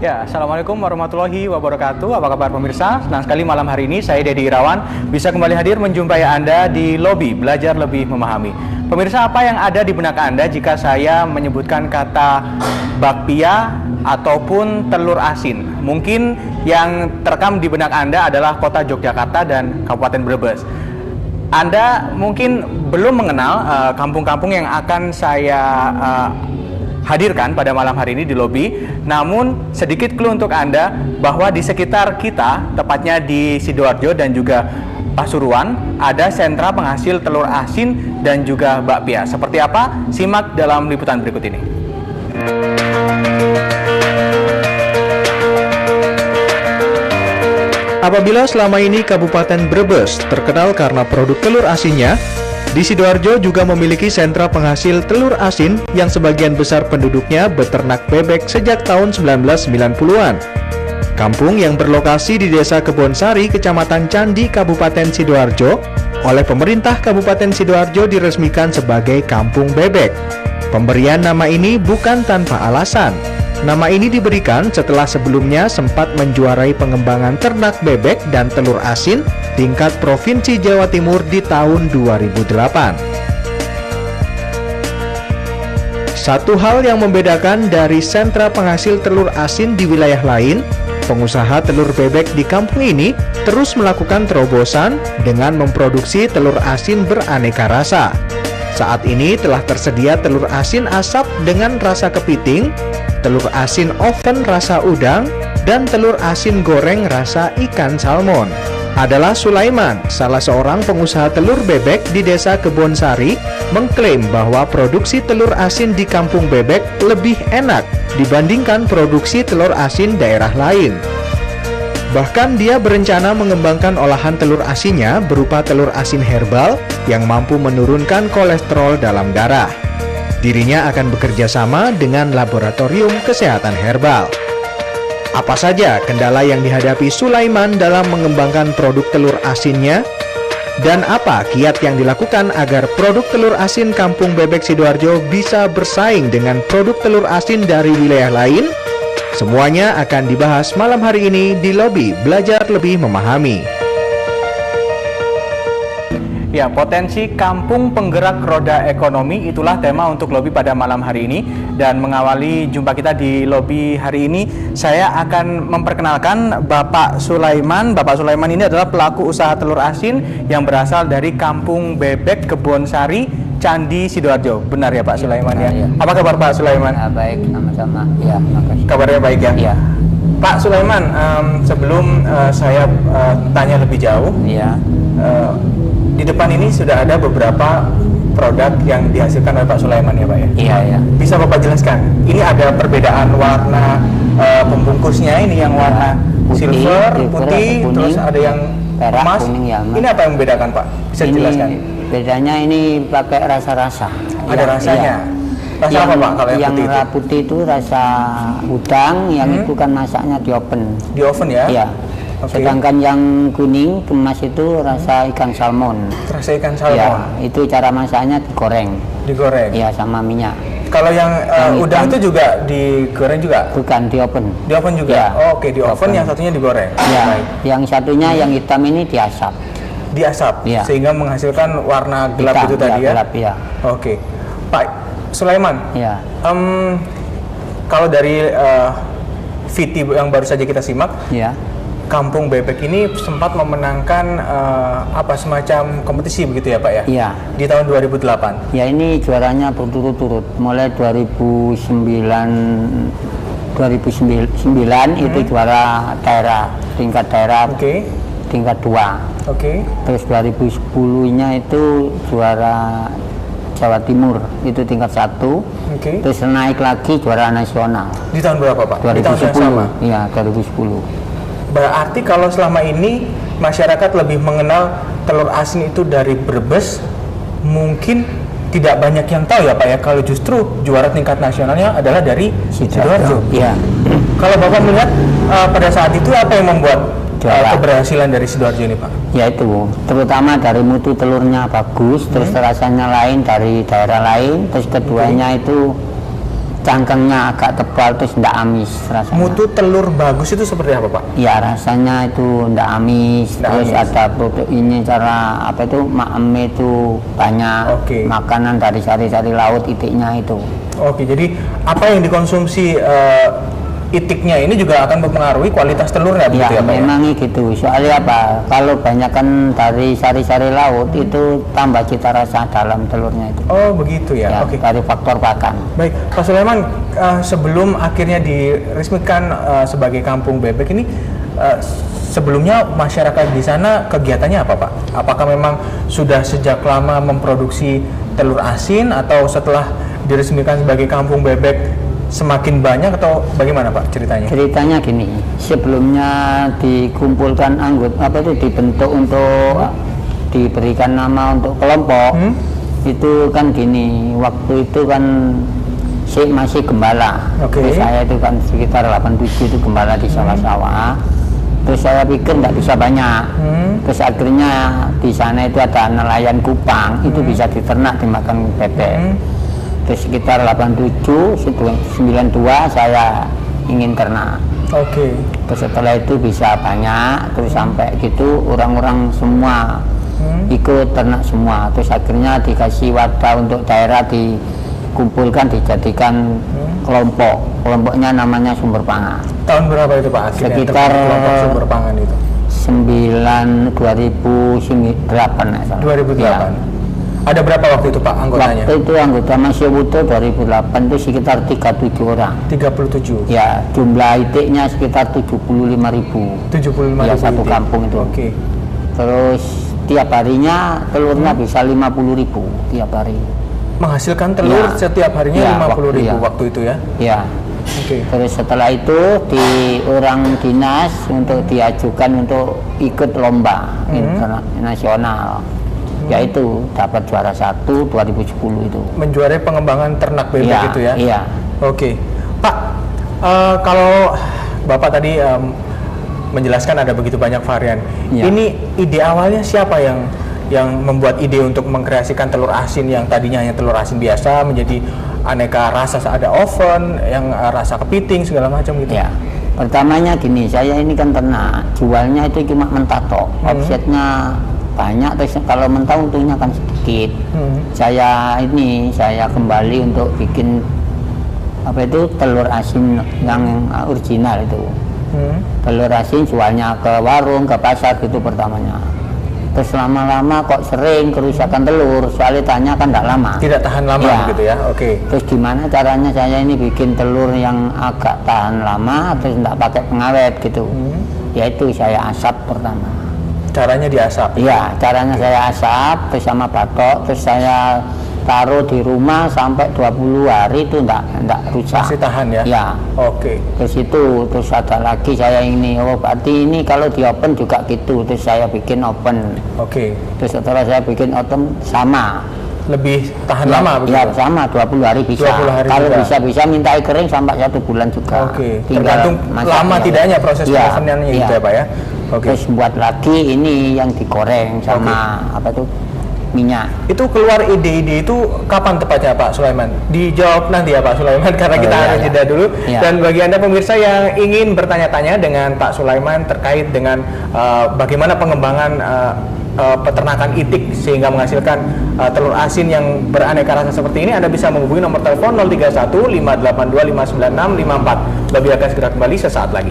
Ya, Assalamualaikum warahmatullahi wabarakatuh. Apa kabar pemirsa? Senang sekali malam hari ini saya Dedi Irawan bisa kembali hadir menjumpai Anda di lobi Belajar Lebih Memahami. Pemirsa, apa yang ada di benak Anda jika saya menyebutkan kata bakpia ataupun telur asin? Mungkin yang terekam di benak Anda adalah kota Yogyakarta dan Kabupaten Brebes. Anda mungkin belum mengenal kampung-kampung yang akan saya hadirkan pada malam hari ini di lobi. Namun sedikit clue untuk Anda bahwa di sekitar kita, tepatnya di Sidoarjo dan juga Pasuruan, ada sentra penghasil telur asin dan juga bakpia. Seperti apa? Simak dalam liputan berikut ini. Apabila selama ini Kabupaten Brebes terkenal karena produk telur asinnya, di Sidoarjo juga memiliki sentra penghasil telur asin yang sebagian besar penduduknya beternak bebek sejak tahun 1990-an. Kampung yang berlokasi di Desa Kebonsari, Kecamatan Candi, Kabupaten Sidoarjo, oleh pemerintah Kabupaten Sidoarjo diresmikan sebagai Kampung Bebek. Pemberian nama ini bukan tanpa alasan. Nama ini diberikan setelah sebelumnya sempat menjuarai pengembangan ternak bebek dan telur asin tingkat Provinsi Jawa Timur di tahun 2008. Satu hal yang membedakan dari sentra penghasil telur asin di wilayah lain, pengusaha telur bebek di kampung ini terus melakukan terobosan dengan memproduksi telur asin beraneka rasa. Saat ini telah tersedia telur asin asap dengan rasa kepiting, telur asin oven rasa udang, dan telur asin goreng rasa ikan salmon. Adalah Sulaiman, salah seorang pengusaha telur bebek di Desa Kebonsari, mengklaim bahwa produksi telur asin di Kampung Bebek lebih enak dibandingkan produksi telur asin daerah lain. Bahkan dia berencana mengembangkan olahan telur asinnya berupa telur asin herbal yang mampu menurunkan kolesterol dalam darah. Dirinya akan bekerja sama dengan laboratorium kesehatan herbal. Apa saja kendala yang dihadapi Sulaiman dalam mengembangkan produk telur asinnya? Dan apa kiat yang dilakukan agar produk telur asin Kampung Bebek Sidoarjo bisa bersaing dengan produk telur asin dari wilayah lain? Semuanya akan dibahas malam hari ini di lobi Belajar Lebih Memahami. Ya, potensi kampung penggerak roda ekonomi, itulah tema untuk lobi pada malam hari ini. Dan mengawali jumpa kita di lobi hari ini, saya akan memperkenalkan Bapak Sulaiman. Bapak Sulaiman ini adalah pelaku usaha telur asin yang berasal dari Kampung Bebek Kebonsari, Candi, Sidoarjo. Benar ya Pak Sulaiman ya? Ya. Apa kabar Pak Sulaiman? Baik, sama-sama. Ya, makasih. Kabarnya baik ya? Ya. Pak Sulaiman, sebelum saya tanya lebih jauh, Ya. Di depan ini sudah ada beberapa produk yang dihasilkan oleh Pak Sulaiman ya Pak ya? Iya, ya. Bisa Bapak jelaskan? Ini ada perbedaan warna pembungkusnya, ini yang warna silver, putih, kuning, terus ada yang perak, emas. kuning, ya, emas. Ini apa yang membedakan Pak? Bisa dijelaskan? Bedanya ini pakai rasa-rasa. Ada rasanya? Rasa apa Pak kalau yang putih itu? Putih itu rasa udang, yang itu kan masaknya di oven. Di oven ya? Iya. Okay. Sedangkan yang kuning kemas itu rasa ikan salmon. Rasa ikan salmon? Ya, itu cara masaknya digoreng. Digoreng? Iya, sama minyak. Kalau yang udang itu juga digoreng juga? Bukan, di oven. Di oven juga? Ya. Oh, oke, di oven, yang satunya digoreng? Ya, baik. yang satunya yang hitam ini diasap. Diasap? Ya. Sehingga menghasilkan warna gelap Hitam, itu tadi ya? Gelap, ya. Oke. Pak Sulaiman, Ya. kalau dari VT yang baru saja kita simak, Ya. Kampung Bebek ini sempat memenangkan semacam kompetisi begitu ya Pak ya? Iya. Di tahun 2008. Ya, ini juaranya berturut-turut. Mulai 2009 itu juara daerah, tingkat daerah. Oke. Tingkat 2. Oke. Terus 2010-nya itu juara Jawa Timur, itu tingkat 1. Oke. Terus naik lagi juara nasional. Di tahun berapa Pak? Di tahun yang 2010. sama? Iya, 2010. Berarti kalau selama ini masyarakat lebih mengenal telur asin itu dari Brebes, mungkin tidak banyak yang tahu ya Pak ya, kalau justru juara tingkat nasionalnya adalah dari Sidoarjo. Iya. Kalau Bapak melihat pada saat itu apa yang membuat Juara. keberhasilan dari Sidoarjo ini Pak? Ya itu, terutama dari mutu telurnya bagus, terus rasanya lain dari daerah lain, terus keduanya itu cangkangnya agak tebal terus ndak amis rasanya. Mutu telur bagus itu seperti apa Pak? Ya rasanya itu ndak amis, Ndak terus amis. ada proteinnya, cara apa itu maem itu banyak. Oke. Makanan dari sari-sari laut itiknya itu. Oke, jadi apa yang dikonsumsi itiknya ini juga akan mempengaruhi kualitas telurnya Ya, begitu ya Pak? memang gitu. Soalnya apa? Kalau banyakkan dari sari-sari laut itu tambah cita rasa dalam telurnya itu. Oh begitu ya, Ya, oke. dari faktor pakan. Baik, Pak Sulaiman, sebelum akhirnya diresmikan sebagai kampung bebek ini, sebelumnya masyarakat di sana kegiatannya apa Pak? Apakah memang sudah sejak lama memproduksi telur asin atau setelah diresmikan sebagai kampung bebek semakin banyak atau bagaimana Pak ceritanya? Ceritanya gini, sebelumnya dikumpulkan anggota apa itu dibentuk untuk diberikan nama untuk kelompok. Itu kan gini, waktu itu kan masih gembala. Oke. Terus saya itu kan sekitar 87 itu gembala di sawah-sawah. Terus saya pikir nggak bisa banyak. Terus akhirnya di sana itu ada nelayan kupang, itu bisa diternak dimakan bebek. Terus sekitar 87, 92 saya ingin ternak. Oke. Terus setelah itu bisa banyak, terus sampai gitu orang-orang semua ikut ternak semua. Terus akhirnya dikasih wadah untuk daerah, dikumpulkan, dijadikan kelompok. Kelompoknya namanya Sumber Pangan. Tahun berapa itu Pak akhirnya Sekitar terbentuk kelompok Sumber Pangan itu? 2008 nggak salah. 2008. Ya. Ada berapa waktu itu Pak anggotanya? Waktu itu anggota Masya Wuto 2008 itu sekitar 37 orang. 37. Ya, jumlah itiknya sekitar 75.000. 75.000 Ya, satu itik. kampung itu. Oke. Terus tiap harinya telurnya bisa 50.000 tiap hari. Menghasilkan telur Ya. setiap harinya Ya, 50.000 ya. waktu itu ya? Ya. Oke. Terus setelah itu di orang dinas untuk diajukan untuk ikut lomba internasional. Yaitu dapat juara 1 2010 itu. Menjuarai pengembangan ternak bebek Iya, itu ya? iya. Oke. Pak, kalau Bapak tadi menjelaskan ada begitu banyak varian. Iya. Ini ide awalnya siapa yang membuat ide untuk mengkreasikan telur asin yang tadinya hanya telur asin biasa menjadi aneka rasa, ada oven, yang rasa kepiting segala macam gitu? Ya, pertamanya gini, saya ini kan ternak, jualnya itu cuma mentah tok, offsetnya banyak, terus kalau mentah untungnya kan sedikit. Saya kembali untuk bikin apa itu telur asin yang original itu. Telur asin jualnya ke warung, ke pasar gitu pertamanya. Terus lama-lama kok sering kerusakan telur, soalnya tanya kan tidak lama. Tidak tahan lama Ya. gitu ya? Oke. Terus gimana caranya saya ini bikin telur yang agak tahan lama, terus tidak pakai pengawet gitu. Yaitu saya asap pertama. Caranya diasap? Iya, caranya saya asap, terus sama batok, terus saya taruh di rumah sampai 20 hari itu enggak rusak. Masih tahan ya? Ya. Oke. Terus ada lagi saya ini, berarti ini kalau di oven juga gitu, terus saya bikin oven. Oke. Terus setelah saya bikin oven sama. Lebih tahan Ya, lama begitu? ya sama 20 hari bisa. 20 hari Kalau juga. bisa minta kering sampai 1 bulan juga. Oke. Tinggal Tergantung masaknya. lama tidaknya proses Ya, pengovenannya ya. gitu ya Pak ya? Oke. Terus buat lagi ini yang digoreng sama apa tuh minyak. Itu keluar ide-ide itu kapan tepatnya Pak Sulaiman? Dijawab nanti ya Pak Sulaiman karena kita iya, harus iya. jeda dulu. Iya. Dan bagi Anda pemirsa yang ingin bertanya-tanya dengan Pak Sulaiman terkait dengan bagaimana pengembangan peternakan itik sehingga menghasilkan telur asin yang beraneka rasa seperti ini, Anda bisa menghubungi nomor telepon 031 582 596 54. Babi akan segera kembali sesaat lagi.